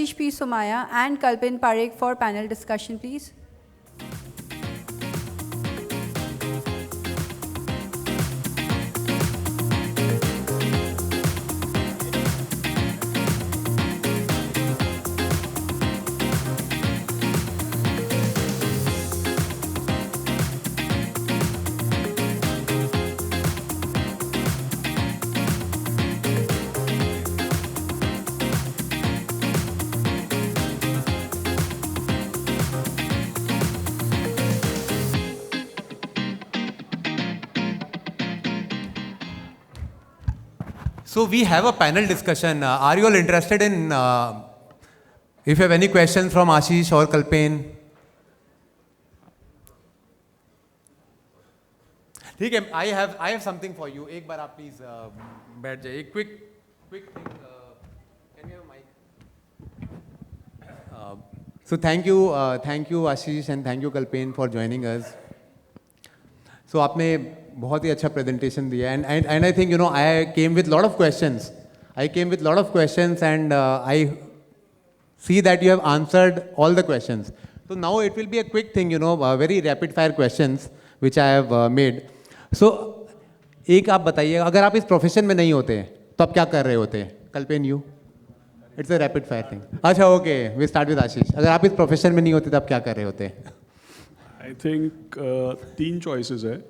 Ashish P. Somaya and Kalpin Parekh for panel discussion, please. So we have a panel discussion. Are you all interested in, if you have any questions from Ashish or Kalpen? ठीक है, I have something for you. एक बार आप please बैठ जाइए. Quick thing. Can we have a mic? So thank you Ashish and thank you Kalpen for joining us. So आपने बहुत ही अच्छा presentation दिया and I think I came with lot of questions. And I see that you have answered all the questions. So now it will be a quick thing, very rapid fire questions which I have made. So एक आप बताइए, अगर आप इस profession में नहीं होते तो आप क्या कर रहे होते? कल्पेन, you? It's a rapid fire thing. अच्छा, okay, we start with Ashish. अगर आप इस प्रोफेशन में नहीं होते तो आप क्या कर रहे होते? I think 3 choices है.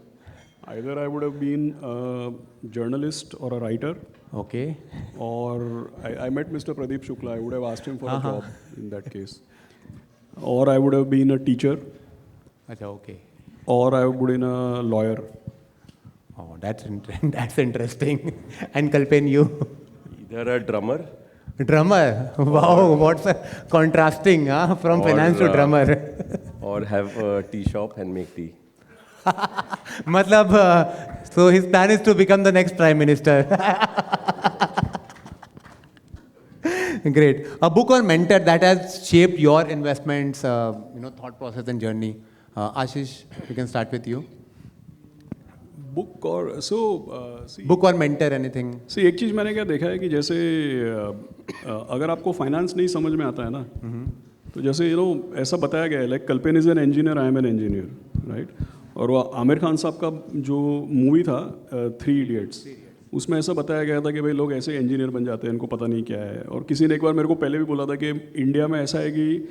Either I would have been a journalist or a writer. Okay. Or I met Mr. Pradeep Shukla. I would have asked him for a job in that case. Or I would have been a teacher. अच्छा, okay. Or I would have been a lawyer. Oh, that's interesting. And Kalpen, you? Either a drummer. Drummer? Wow, what's contrasting from finance to drummer. Or have a tea shop and make tea. Matlab, so his plan is to become the next Prime Minister. Great. A book or mentor that has shaped your investments, thought process and journey. Ashish, we can start with you. Book or see. Book or mentor, anything. See, एक चीज़ मैंने क्या देखा है कि जैसे अगर आपको finance नहीं समझ में आता है ना, तो जैसे ऐसा बताया गया है, like कल्पेन is an engineer, I am an engineer, right. और वो आमिर खान साहब का जो मूवी था 3 इडियट्स, उसमें ऐसा बताया गया था कि भाई लोग ऐसे इंजीनियर बन जाते हैं, इनको पता नहीं क्या है. और किसी ने एक बार मेरे को पहले भी बोला था कि इंडिया में ऐसा है कि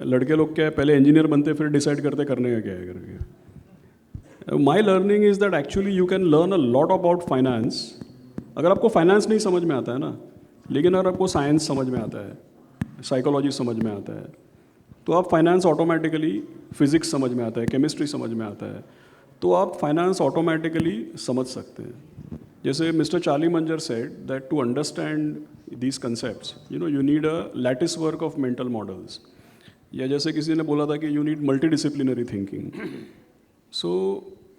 लड़के लोग क्या है, पहले इंजीनियर बनते फिर डिसाइड करते करने का क्या है करके. My learning is that actually you can learn a lot about finance. अगर आपको फाइनेंस नहीं समझ में आता है ना, लेकिन अगर आपको साइंस समझ में आता है, साइकोलॉजी समझ में आता है, तो आप फाइनेंस ऑटोमेटिकली, फिजिक्स समझ में आता है, केमिस्ट्री समझ में आता है, तो आप फाइनेंस ऑटोमेटिकली समझ सकते हैं. जैसे mister Charlie Munger said that to understand these concepts you need a lattice work of mental models. या जैसे किसी ने बोला था कि you need multidisciplinary thinking. So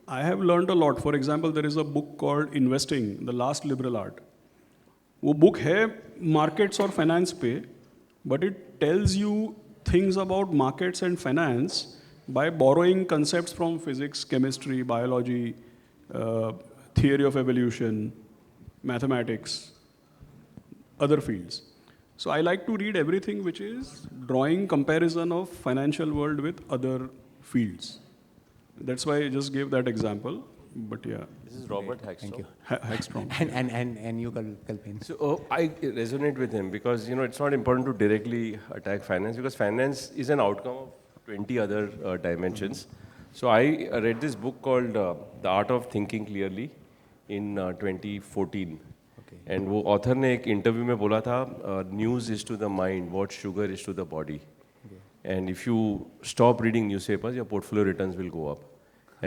I have learned a lot. For example, there is a book called investing the last liberal art. वो book है markets और फाइनेंस पे, but it tells you things about markets and finance by borrowing concepts from physics, chemistry, biology, theory of evolution, mathematics, other fields. So I like to read everything which is drawing comparison of financial world with other fields. That's why I just gave that example. But yeah. This is Robert Hackstrom. Thank you. Hackstrom. And you, Kalpen. So I resonate with him because it's not important to directly attack finance because finance is an outcome of 20 other dimensions. So I read this book called The Art of Thinking Clearly in 2014. Okay. And वो author ने एक interview में बोला था, news is to the mind what sugar is to the body. Okay. And if you stop reading newspapers, your portfolio returns will go up.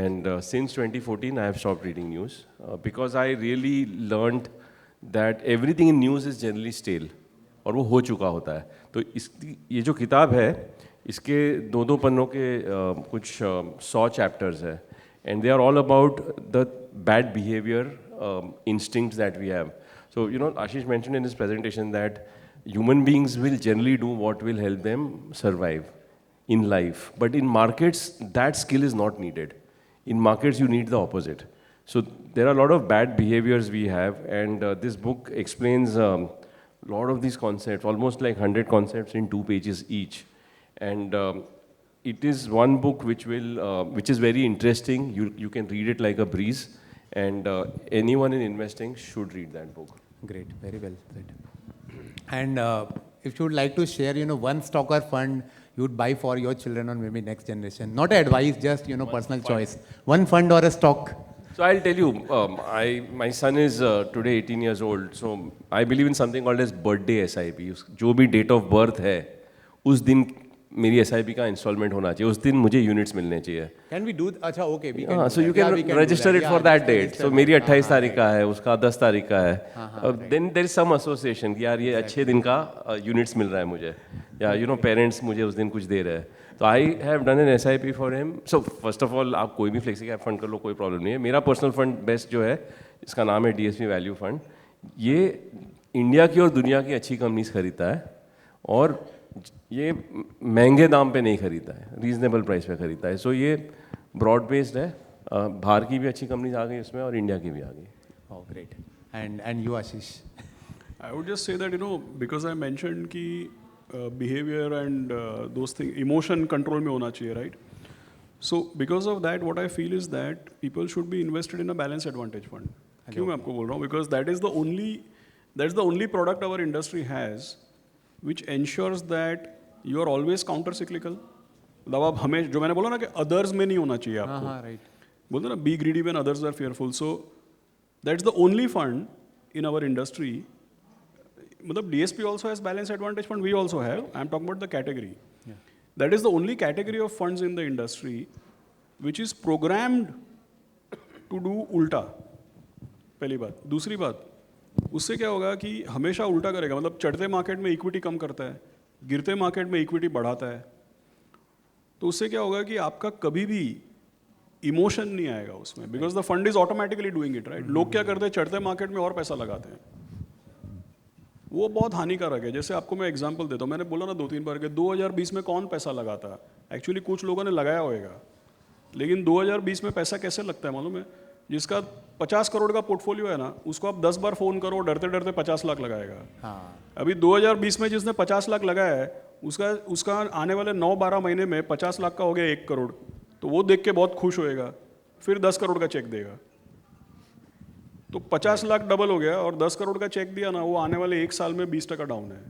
And since 2014, I have stopped reading news because I really learned that everything in news is generally stale और वो हो चुका होता है. तो ये जो किताब है, इसके 2 पन्नों के कुछ 100 chapters है. And they are all about the bad behavior instincts that we have. So, Ashish mentioned in his presentation that human beings will generally do what will help them survive in life. But in markets, that skill is not needed. In markets, you need the opposite. So there are a lot of bad behaviors we have, and this book explains lot of these concepts, almost like 100 concepts in 2 pages each. And it is one book which is very interesting. You can read it like a breeze. And anyone in investing should read that book. Great, very well said. And if you would like to share, one stock or fund you would buy for your children or maybe next generation, not advice, just personal choice. One fund or a stock. So I'll tell you, my son is today 18 years old. So I believe in something called as birthday SIP. जो भी date of birth है, उस दिन मेरी SIP का installment होना चाहिए. उस दिन मुझे units मिलने चाहिए. Can we do? अच्छा, okay. We can. Do So that. you can we register do it that. for Yeah, that date. register So that. मेरी 28 तारीख का है, उसका 10 तारीख का है. right. Then there is some association कि यार ये अच्छे दिन का units मिल रहा है मुझे. या parents मुझे उस दिन कुछ दे रहे हैं. So I have done an SIP for him. So first of all, आप कोई भी flexi cap fund कर लो, कोई problem नहीं है. मेरा personal fund best जो है, इसका नाम है DSP Value Fund. ये इंडिया की और दुनिया की अच्छी कंपनीज खरीदता है और ये महंगे दाम पे नहीं खरीदता है, रीजनेबल प्राइस पे खरीदता है. सो ये ब्रॉड बेस्ड है. बाहर की भी अच्छी कंपनीज आ गई उसमें और इंडिया की भी आ गई. Oh, great. And you, Ashish? I would just say that, because I mentioned कि behavior and those things, emotion control में होना चाहिए, right? So because of that, what I feel is that people should be invested in a balanced advantage fund. क्यों मैं आपको बोल रहा हूँ? Because that's the only product our industry has, which ensures that you are always counter cyclical. मतलब आप हमें जो मैंने बोला ना कि others में नहीं होना चाहिए आपको. हाँ, right. बोलते ना be greedy when others are fearful. So that's the only fund in our industry. मतलब DSP also has balanced advantage fund. We also have. I'm talking about the category. Yeah. That is the only category of funds in the industry which is programmed to do उल्टा. पहली बात. दूसरी बात, उससे क्या होगा कि हमेशा उल्टा करेगा. मतलब चढ़ते मार्केट में इक्विटी कम करता है, गिरते मार्केट में इक्विटी बढ़ाता है. तो उससे क्या होगा कि आपका कभी भी इमोशन नहीं आएगा उसमें, because the fund is automatically doing it, right. लोग क्या करते हैं, चढ़ते मार्केट में और पैसा लगाते हैं. वो बहुत हानिकारक है. जैसे आपको मैं एग्जांपल देता हूँ, मैंने बोला ना 2-3 बार कि 2020 में कौन पैसा लगाता. एक्चुअली कुछ लोगों ने लगाया होगा, लेकिन 2020 में पैसा कैसे लगता है मालूम है? जिसका 50 करोड़ का पोर्टफोलियो है ना, उसको आप 10 बार फ़ोन करो, डरते डरते 50 लाख लगाएगा. हाँ. अभी 2020 में जिसने 50 लाख लगाया है, उसका आने वाले 9-12 महीने में 50 लाख का हो गया 1 करोड़. तो वो देख के बहुत खुश होएगा, फिर 10 करोड़ का चेक देगा. तो 50 लाख डबल हो गया और 10 करोड़ का चेक दिया ना, वो आने वाले 1 साल में 20% डाउन है.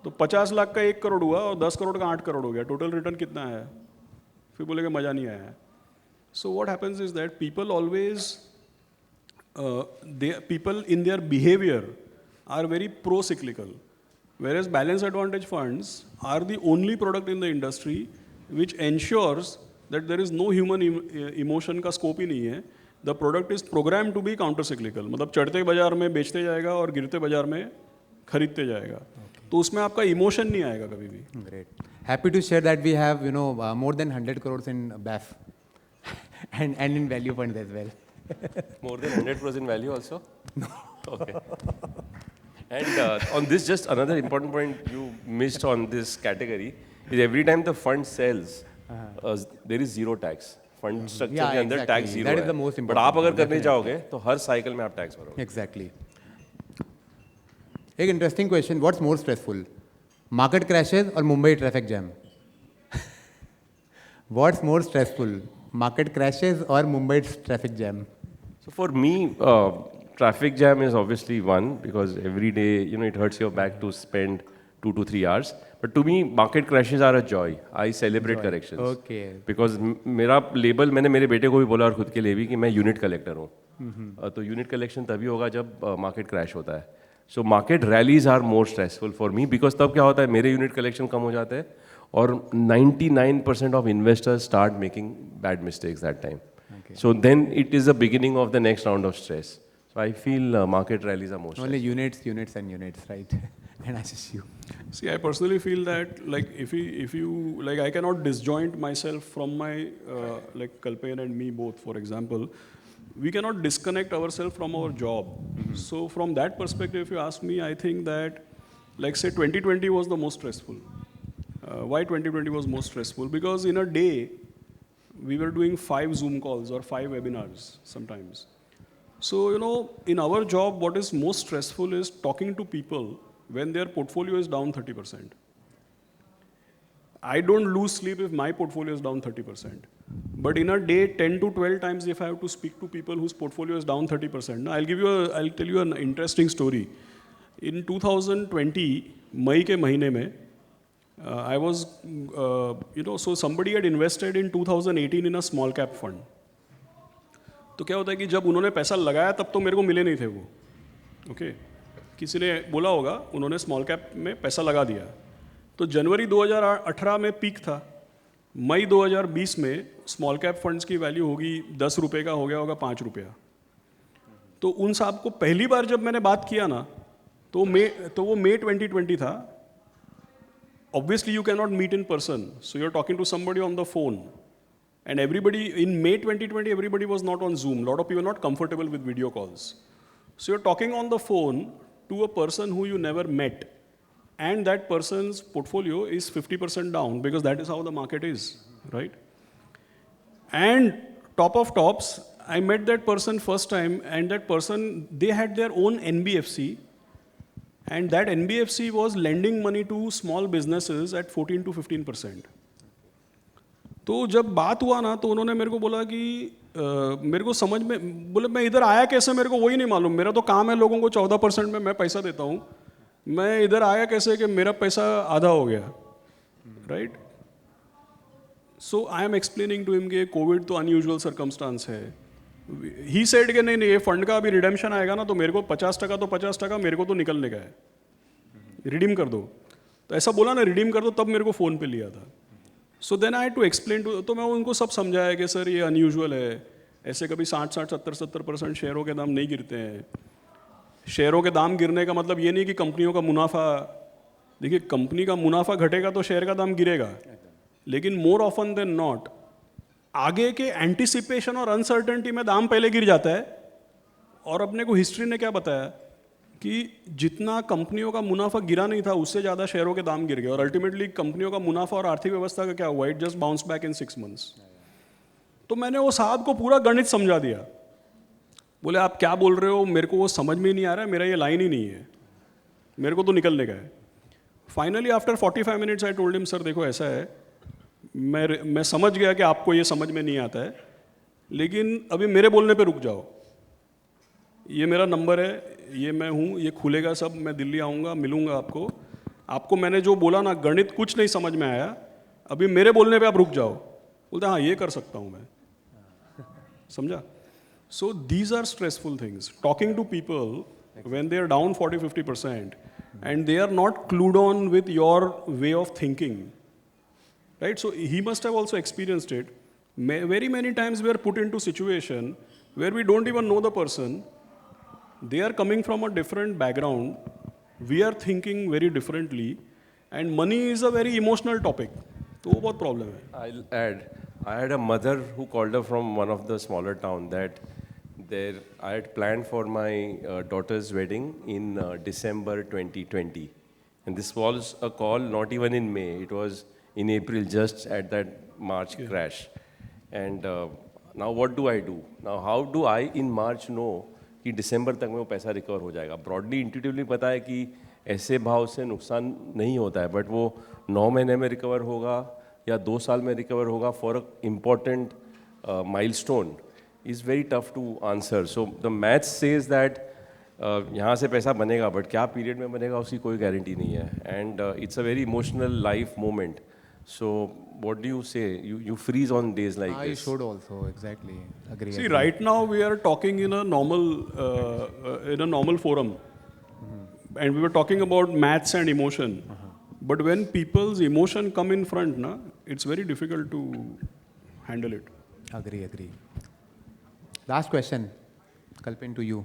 तो 50 लाख का 1 करोड़ हुआ और 10 करोड़ का 8 करोड़ हो गया. टोटल रिटर्न कितना है? फिर बोलेगा मज़ा नहीं आया. So what happens is that people always, people in their behavior are very pro-cyclical, whereas balanced advantage funds are the only product in the industry which ensures that there is no human emotion का scope ही नहीं है. The product is programmed to be counter-cyclical. मतलब चढ़ते बाजार में बेचते जाएगा और गिरते बाजार में खरीदते जाएगा. तो उसमें आपका इमोशन नहीं आएगा कभी भी. Great. Happy to share that we have, more than 100 crores in BAF and in value funds as well. More than 100% in value also? No. Okay. And on this, just another important point you missed on this category is every time the fund sells, there is zero tax. Fund structure Yeah, के अंदर exactly. tax zero That is है. the most But important आप अगर one, करने definitely. जाओगे तो हर cycle में आप टैक्स भरोगे. Exactly. एक interesting question, what's more stressful, market crashes और Mumbai traffic jam? What's more stressful, market crashes or Mumbai's traffic jam? So for me, traffic jam is obviously one because every day, it hurts your back to spend 2 to 3 hours. But to me, market crashes are a joy. I celebrate corrections. Okay. Because मेरा label, मैंने मेरे बेटे को भी बोला और खुद के लिए भी कि मैं यूनिट कलेक्टर हूँ. तो यूनिट कलेक्शन तभी होगा जब मार्केट क्रैश होता है. So market rallies are more stressful for me because तब क्या होता है, मेरे यूनिट कलेक्शन कम हो जाते हैं और 99% of investors start making bad mistakes that time. So then it is the beginning of the next round of stress. So I feel market rallies are more stressful. Only units, right? And I just you. See, I personally feel that like if you like, I cannot disjoint myself from my like Kalpen and me both. For example, we cannot disconnect ourselves from our job. So from that perspective, if you ask me, I think that like say 2020 was the most stressful. Why 2020 was most stressful? Because in a day, we were doing 5 Zoom calls or 5 webinars sometimes. So, in our job, what is most stressful is talking to people when their portfolio is down 30%. I don't lose sleep if my portfolio is down 30%. But in a day, 10 to 12 times, if I have to speak to people whose portfolio is down 30%, now I'll tell you an interesting story. In 2020, May के महीने में, I was, so somebody had invested in 2018 in a small cap fund. तो क्या होता है कि जब उन्होंने पैसा लगाया तब तो मेरे को मिले नहीं थे वो, ओके किसी ने बोला होगा, उन्होंने स्मॉल कैप में पैसा लगा दिया. तो जनवरी 2018 में पीक था, मई 2020 में स्मॉल कैप फंड्स की वैल्यू होगी 10 रुपये का हो गया होगा 5 रुपया. तो उन साहब को पहली बार जब मैंने बात किया ना, तो वो मई 2020 था. Obviously you cannot meet in person, so you're talking to somebody on the phone. And everybody, in May 2020, everybody was not on Zoom. A lot of people were not comfortable with video calls. So you're talking on the phone to a person who you never met. And that person's portfolio is 50% down because that is how the market is, right? And top of tops, I met that person first time, and that person, they had their own NBFC. And that NBFC was lending money to small businesses at 14 to 15%. तो जब बात हुआ ना, तो उन्होंने मेरे को बोला कि मेरे को समझ में, बोले मैं इधर आया कैसे मेरे को वही नहीं मालूम. मेरा तो काम है लोगों को 14% में मैं पैसा देता हूँ. मैं इधर आया कैसे कि मेरा पैसा आधा हो गया, right? So I am explaining to him कि कोविड तो अनयूजुअल सर्कमस्टांस है. ही सेड कि नहीं ये फंड का अभी रिडेम्पशन आएगा ना, तो मेरे को 50% तो 50% मेरे को तो निकलने का है, रिडीम कर दो. तो ऐसा बोला ना, रिडीम कर दो, तब मेरे को फ़ोन पे लिया था. So then I to explain to, तो मैं उनको सब समझाया कि सर ये अनयूजुअल है, ऐसे कभी 60-60, 70-70% शेयरों के दाम नहीं गिरते हैं. शेयरों के दाम गिरने का मतलब ये नहीं कि कंपनियों का मुनाफा, देखिए कंपनी का मुनाफा घटेगा तो शेयर का दाम गिरेगा, लेकिन मोर ऑफन देन नॉट आगे के एंटिसिपेशन और अनसर्टेनिटी में दाम पहले गिर जाता है. और अपने को हिस्ट्री ने क्या बताया कि जितना कंपनियों का मुनाफा गिरा नहीं था, उससे ज़्यादा शेयरों के दाम गिर गए. और अल्टीमेटली कंपनियों का मुनाफा और आर्थिक व्यवस्था का क्या हुआ, it just bounce back in 6 months. तो मैंने वो साहब को पूरा गणित समझा दिया. बोले आप क्या बोल रहे हो, मेरे को वो समझ में ही नहीं आ रहा है, मेरा ये लाइन ही नहीं है, मेरे को तो निकलने का है. Finally after 45 minutes I told him, sir देखो ऐसा है, मैं समझ गया कि आपको ये समझ में नहीं आता है, लेकिन अभी मेरे बोलने पे रुक जाओ. ये मेरा नंबर है, ये मैं हूँ, ये खुलेगा सब, मैं दिल्ली आऊँगा, मिलूँगा आपको मैंने जो बोला ना, गणित कुछ नहीं समझ में आया, अभी मेरे बोलने पे आप रुक जाओ. बोलते हाँ ये कर सकता हूँ मैं, समझा. So these are stressful things. Talking to people when they are down 40-50% and they are not clued on with your way of thinking, right? So he must have also experienced it. Very many times we are put into situation where we don't even know the person. They are coming from a different background. We are thinking very differently, and money is a very emotional topic. तो वो बहुत problem है. I'll add, I had a mother who called up from one of the smaller town that I had planned for my daughter's wedding in December 2020. And this was a call not even in May, it was in April, just at that March crash. And now what do I do? Now how do I in March know कि December तक में वो पैसा recover हो जाएगा? Broadly, intuitively पता है कि ऐसे भाव से नुकसान नहीं होता है, बट वो 9 महीने में रिकवर होगा या 2 साल में रिकवर होगा for a important milestone is very tough to answer. So the math says that यहाँ से पैसा बनेगा, बट क्या पीरियड में बनेगा उसकी कोई गारंटी नहीं है. And it's a very emotional life moment. So what do you say? You freeze on days like I this. should also, exactly. Agree. See, right now we are talking in a normal forum, and we were talking about maths and emotion. But when people's emotion come in front, na, it's very difficult to handle it. Agree. Last question, Kalpin, to you.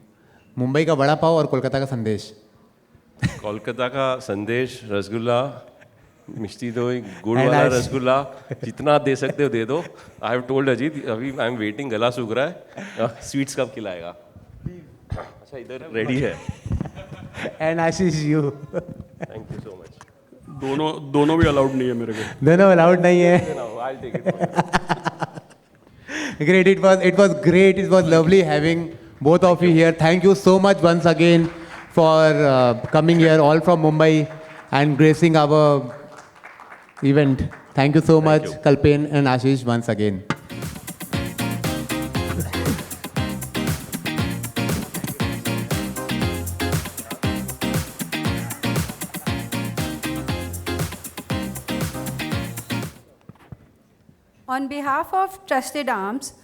Mumbai का वड़ा पाव और कोलकाता का संदेश. कोलकाता का संदेश, रसगुल्ला, मिष्टी दोई, गुड़ वाला रसगुल्ला, जितना दे सकते हो दे दो. आई हैव टोल्ड अजीत, अभी आई एम वेटिंग, गला सूख रहा है, स्वीट्स कब खिलाएगा? अच्छा इधर रेडी है. And Ashish, you. Thank you so much. दोनों भी अलाउड नहीं है मेरे को. दोनों अलाउड नहीं है. I'll take it. Great, it was great. It was lovely having both of you here. Thank you so much once again for coming here, all from Mumbai, and gracing our event. Thank you so much, you. Kalpen and Ashish, once again. On behalf of Trusted Arms,